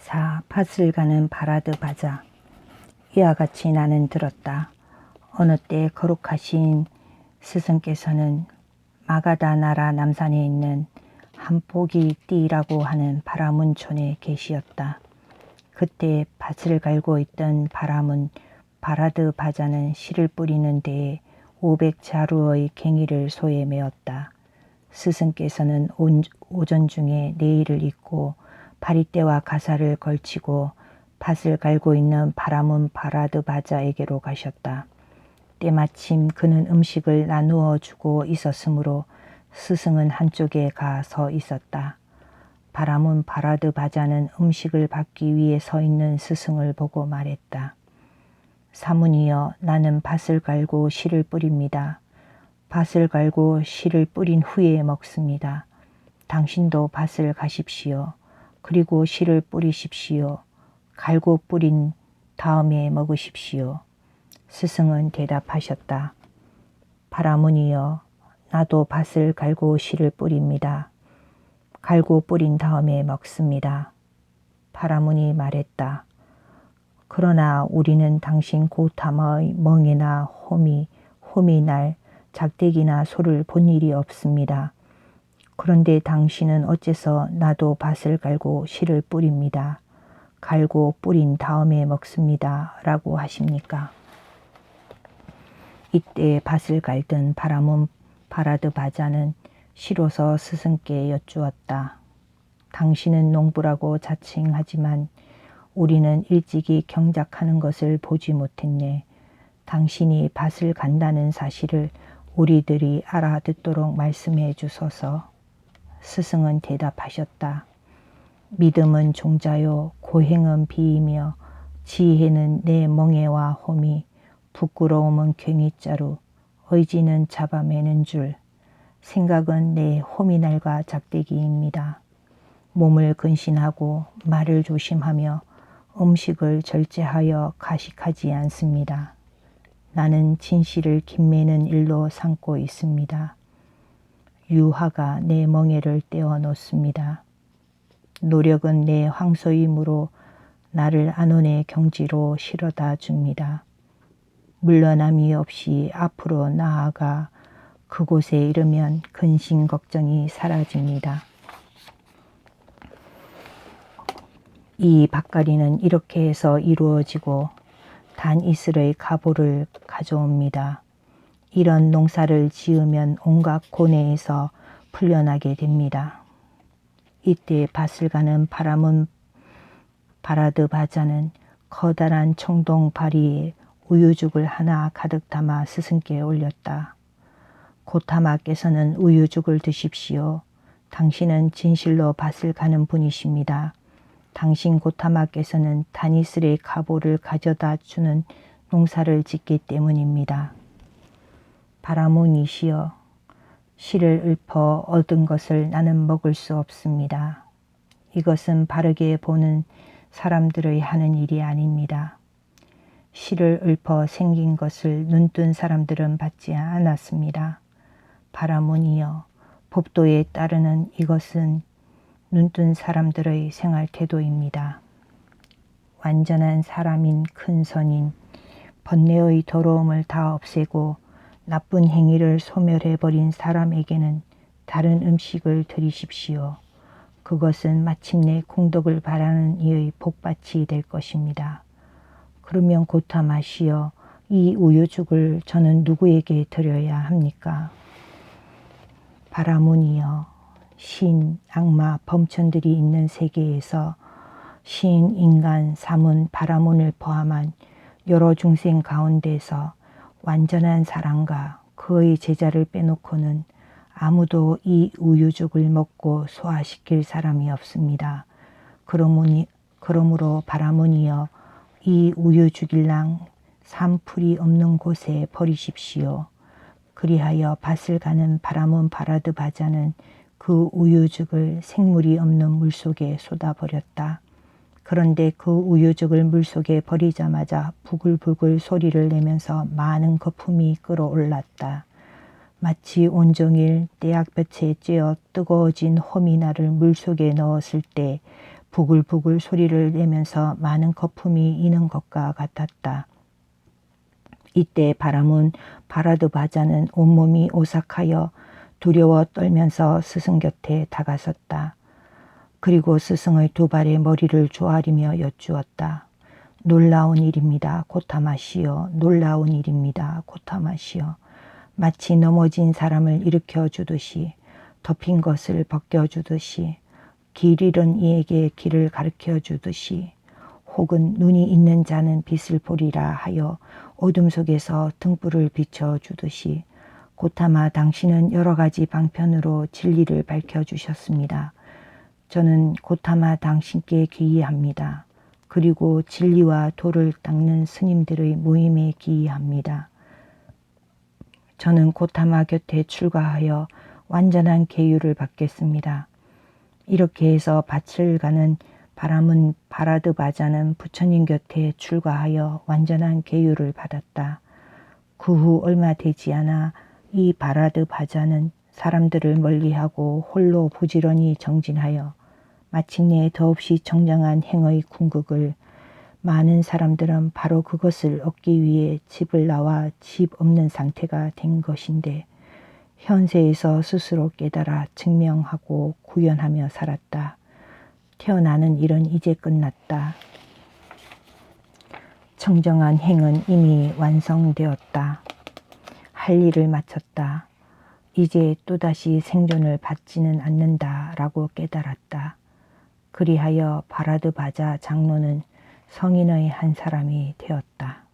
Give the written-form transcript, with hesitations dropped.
4. 밭을 가는 바라드 바자. 이와 같이 나는 들었다. 어느 때 거룩하신 스승께서는 마가다 나라 남산에 있는 한포기 띠라고 하는 바라문촌에 계시었다. 그때 밭을 갈고 있던 바라드 바자는 씨를 뿌리는 데에 500자루의 갱이를 소에 메었다. 스승께서는 오전 중에 내일을 입고 바리떼와 가사를 걸치고 밭을 갈고 있는 바라드 바자에게로 가셨다. 때마침 그는 음식을 나누어 주고 있었으므로 스승은 한쪽에 가 서 있었다. 바라드 바자는 음식을 받기 위해 서 있는 스승을 보고 말했다. 사문이여, 나는 밭을 갈고 씨를 뿌립니다. 밭을 갈고 씨를 뿌린 후에 먹습니다. 당신도 밭을 가십시오. 그리고 씨를 뿌리십시오. 갈고 뿌린 다음에 먹으십시오. 스승은 대답하셨다. 바라문이여, 나도 밭을 갈고 씨를 뿌립니다. 갈고 뿌린 다음에 먹습니다. 바라문이 말했다. 그러나 우리는 당신 고탐의 멍에나 호미날, 작대기나 소를 본 일이 없습니다. 그런데 당신은 어째서 나도 밭을 갈고 씨를 뿌립니다. 갈고 뿌린 다음에 먹습니다. 라고 하십니까? 이때 밭을 갈던 바라드 바자는 시로서 스승께 여쭈었다. 당신은 농부라고 자칭하지만 우리는 일찍이 경작하는 것을 보지 못했네. 당신이 밭을 간다는 사실을 우리들이 알아듣도록 말씀해 주소서. 스승은 대답하셨다. 믿음은 종자요, 고행은 비이며, 지혜는 내 멍에와 호미, 부끄러움은 괭이자루, 의지는 잡아매는 줄, 생각은 내 호미날과 작대기입니다. 몸을 근신하고 말을 조심하며 음식을 절제하여 가식하지 않습니다. 나는 진실을 김매는 일로 삼고 있습니다. 유화가 내 멍에를 떼어 놓습니다. 노력은 내 황소이므로 나를 안온의 경지로 실어다 줍니다. 물러남이 없이 앞으로 나아가 그곳에 이르면 근심 걱정이 사라집니다. 이 밭갈이는 이렇게 해서 이루어지고 단 이슬의 가보를 가져옵니다. 이런 농사를 지으면 온갖 고뇌에서 풀려나게 됩니다. 이때 밭을 가는 바라드 바자는 커다란 청동 바리에 우유죽을 하나 가득 담아 스승께 올렸다. 고타마께서는 우유죽을 드십시오. 당신은 진실로 밭을 가는 분이십니다. 당신 고타마께서는 단이슬의 가보를 가져다 주는 농사를 짓기 때문입니다. 바라문이시여, 씨를 읊어 얻은 것을 나는 먹을 수 없습니다. 이것은 바르게 보는 사람들의 하는 일이 아닙니다. 씨를 읊어 생긴 것을 눈뜬 사람들은 받지 않았습니다. 바라문이여, 법도에 따르는 이것은 눈뜬 사람들의 생활 태도입니다. 완전한 사람인 큰 선인, 번뇌의 더러움을 다 없애고 나쁜 행위를 소멸해버린 사람에게는 다른 음식을 드리십시오. 그것은 마침내 공덕을 바라는 이의 복밭이 될 것입니다. 그러면 고타마시여, 이 우유죽을 저는 누구에게 드려야 합니까? 바라문이여, 신, 악마, 범천들이 있는 세계에서 신, 인간, 사문, 바라문을 포함한 여러 중생 가운데서 완전한 사랑과 그의 제자를 빼놓고는 아무도 이 우유죽을 먹고 소화시킬 사람이 없습니다. 그러므로 바라문이여, 이 우유죽일랑 산풀이 없는 곳에 버리십시오. 그리하여 밭을 가는 바라드 바자는 그 우유죽을 생물이 없는 물속에 쏟아버렸다. 그런데 그 우유죽을 물속에 버리자마자 부글부글 소리를 내면서 많은 거품이 끓어올랐다. 마치 온종일 떼약볕에 쬐어 뜨거워진 호미나를 물속에 넣었을 때 부글부글 소리를 내면서 많은 거품이 이는 것과 같았다. 이때 바람은 바라드 바자는 온몸이 오싹하여 두려워 떨면서 스승 곁에 다가섰다. 그리고 스승의 두 발에 머리를 조아리며 여쭈었다. 놀라운 일입니다. 고타마시여. 놀라운 일입니다. 고타마시여. 마치 넘어진 사람을 일으켜 주듯이, 덮인 것을 벗겨주듯이, 길 잃은 이에게 길을 가르쳐 주듯이, 혹은 눈이 있는 자는 빛을 보리라 하여 어둠 속에서 등불을 비춰주듯이, 고타마 당신은 여러 가지 방편으로 진리를 밝혀주셨습니다. 저는 고타마 당신께 귀의합니다. 그리고 진리와 도를 닦는 스님들의 모임에 귀의합니다. 저는 고타마 곁에 출가하여 완전한 계율을 받겠습니다. 이렇게 해서 밭을 가는 바람은 바라드 바자는 부처님 곁에 출가하여 완전한 계율을 받았다. 그 후 얼마 되지 않아 이 바라드 바자는 사람들을 멀리하고 홀로 부지런히 정진하여 마침내 더없이 정정한 행의 궁극을, 많은 사람들은 바로 그것을 얻기 위해 집을 나와 집 없는 상태가 된 것인데 현세에서 스스로 깨달아 증명하고 구현하며 살았다. 태어나는 일은 이제 끝났다. 정정한 행은 이미 완성되었다. 할 일을 마쳤다. 이제 또다시 생존을 받지는 않는다라고 깨달았다. 그리하여 바라드 바자 장로는 성인의 한 사람이 되었다.